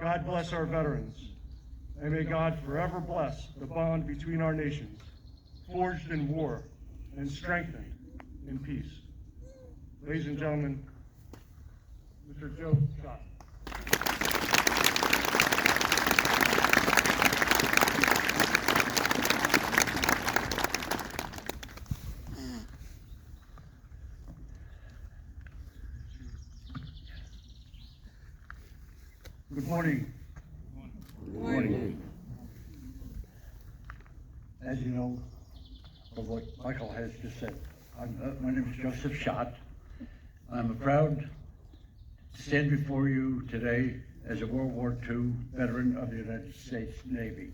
God bless our veterans, and may God forever bless the bond between our nations, forged in war and strengthened in peace. Ladies and gentlemen, Mr. Joe Schott. Good morning. Good morning. As you know, of what Michael has just said, my name is Joseph Schott. I'm proud to stand before you today as a World War II veteran of the United States Navy.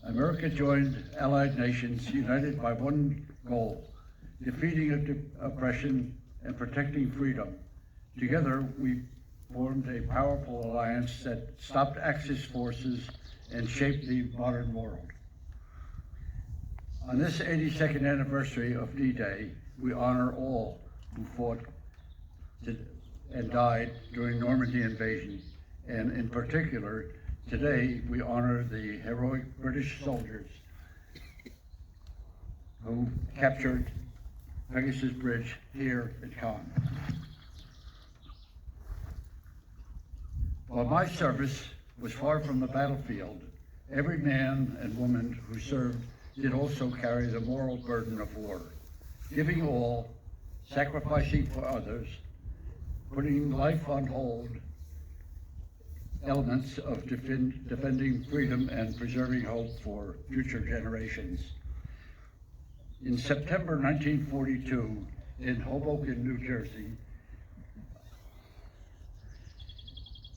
America joined Allied nations united by one goal: defeating oppression and protecting freedom. Together, we formed a powerful alliance that stopped Axis forces and shaped the modern world. On this 82nd anniversary of D-Day, we honor all who fought and died during Normandy invasion, and in particular, today we honor the heroic British soldiers who captured Pegasus Bridge here at Cannes. While my service was far from the battlefield, every man and woman who served did also carry the moral burden of war, giving all, sacrificing for others, putting life on hold, elements of defending freedom and preserving hope for future generations. In September 1942, in Hoboken, New Jersey,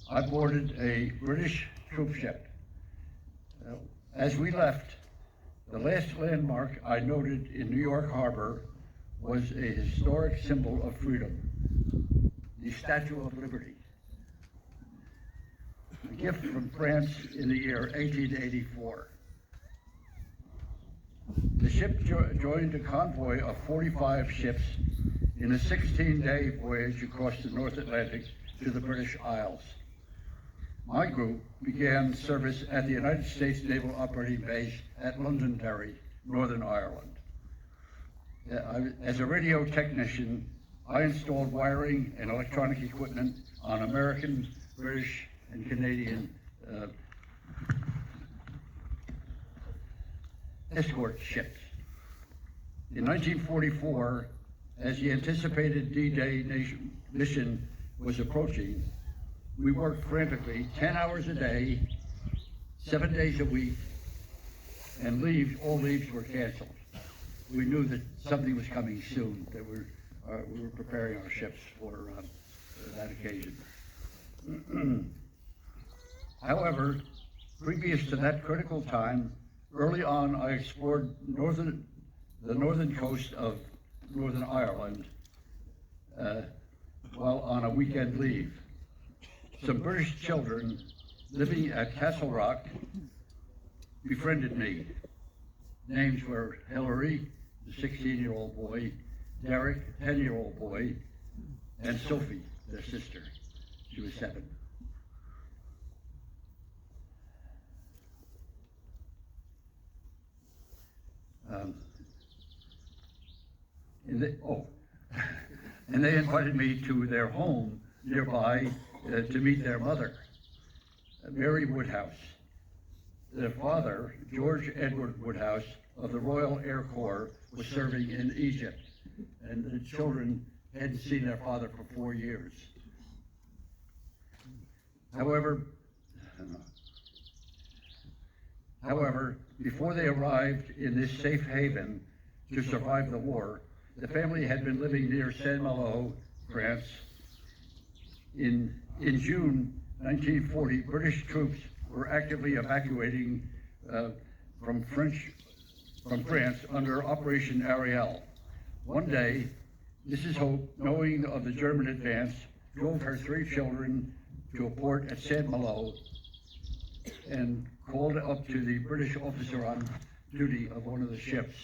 I boarded a British troop ship. As we left, the last landmark I noted in New York Harbor was a historic symbol of freedom, the Statue of Liberty, a gift from France in the year 1884. The ship joined a convoy of 45 ships in a 16-day voyage across the North Atlantic to the British Isles. My group began service at the United States Naval Operating Base at Londonderry, Northern Ireland. As a radio technician, I installed wiring and electronic equipment on American, British, and Canadian escort ships. In 1944, as the anticipated D-Day mission was approaching, we worked frantically 10 hours a day, 7 days a week, and all leaves were canceled. We knew that something was coming soon, that we were preparing our ships for that occasion. However, previous to that critical time, early on I explored the northern coast of Northern Ireland while on a weekend leave. Some British children living at Castle Rock befriended me. Names were Hillary, the 16-year-old boy, Derek, 10-year-old boy, and Sophie, their sister. She was 7. And they invited me to their home nearby to meet their mother, Mary Woodhouse. Their father, George Edward Woodhouse of the Royal Air Corps, was serving in Egypt, and the children hadn't seen their father for 4 years. However, before they arrived in this safe haven to survive the war, the family had been living near Saint-Malo, France. In June 1940, British troops were actively evacuating from France under Operation Ariel. One day, Mrs. Hope, knowing of the German advance, drove her 3 children to a port at Saint-Malo and called up to the British officer on duty of one of the ships,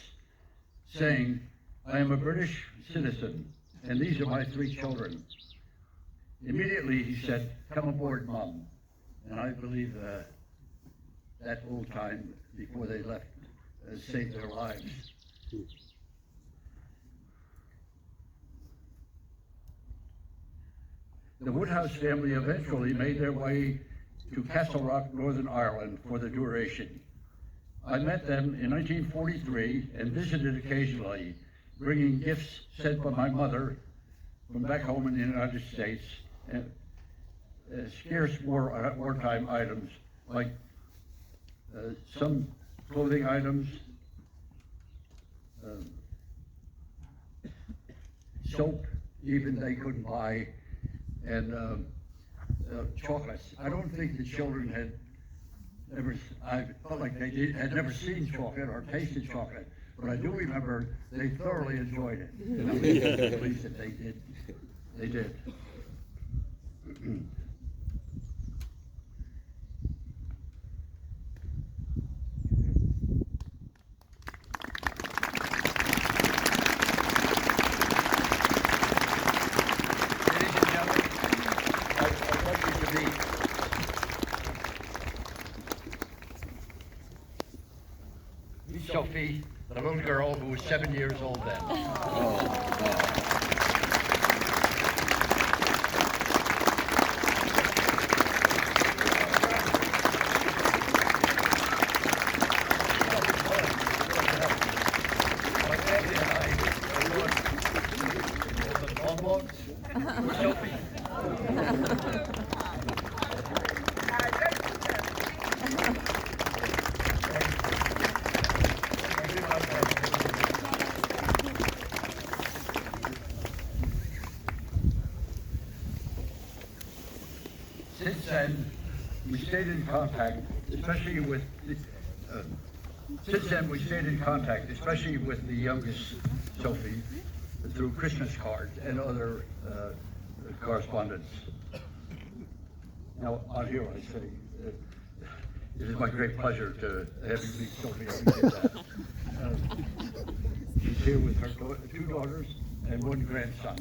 saying, "I am a British citizen, and these are my 3 children." Immediately he said, "Come aboard, Mom." and I believe that old time before they left saved their lives. The Woodhouse family eventually made their way to Castle Rock, Northern Ireland for the duration. I met them in 1943 and visited occasionally, bringing gifts sent by my mother from back home in the United States, and scarce wartime items like some clothing items, soap even they couldn't buy, and chocolates. I don't think the children had ever, I felt like they had never seen chocolate or tasted chocolate, but I do remember they thoroughly enjoyed it. And I'm pleased that they did. They did. Sophie, the little girl who was 7 years old then. My family and I almost for Sophie. Since then, we stayed in contact, especially with the youngest Sophie through Christmas cards and other correspondence. Now, on here I say, it is my great pleasure to have you meet Sophie. I did that. She's here with her two daughters and one grandson.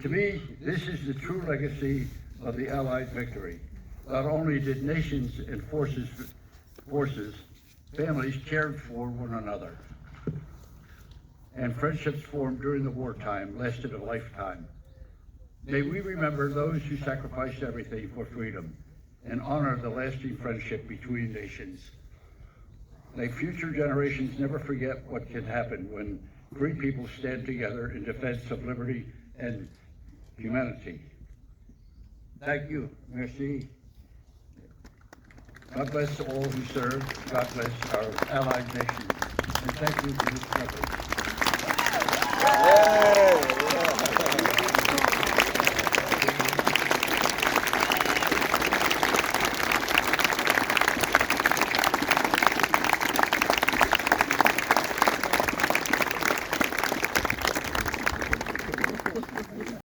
To me, this is the true legacy of the Allied victory. Not only did nations and forces, families cared for one another, and friendships formed during the wartime lasted a lifetime. May we remember those who sacrificed everything for freedom and honor the lasting friendship between nations. May future generations never forget what can happen when free people stand together in defense of liberty and humanity. Thank you. Merci. God bless all who serve. God bless our allied nations. And thank you for this privilege.